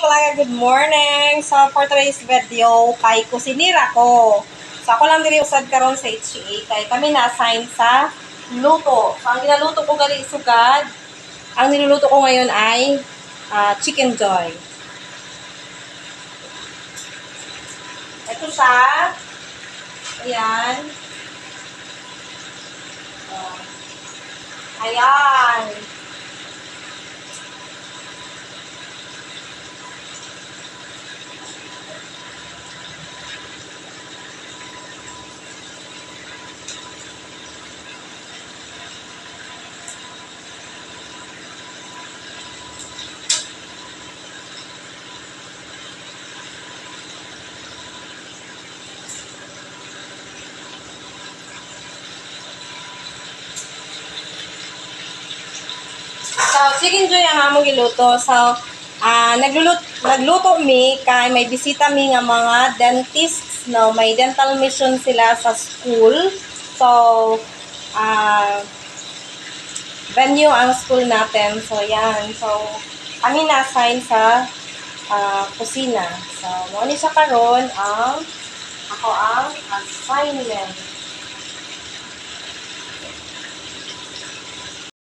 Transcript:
Good morning! So, for today's video, kay kusinira ko. So, ako lang diri usad karon sa HCA, kay kami na-assign sa luto. So, ang ginaluto ko gali sugad, ang niluluto ko ngayon ay chicken joy. Ito siya. Ayan. Ayan. So, chicken joy ang among giluto. So, nagluto mi kay may bisita mi nga mga dentists, no? May dental mission sila sa school. So, venue ang school natin. So, yan. So, kami na-assign sa kusina. So, mo ni siya karon ang ako ang assignment.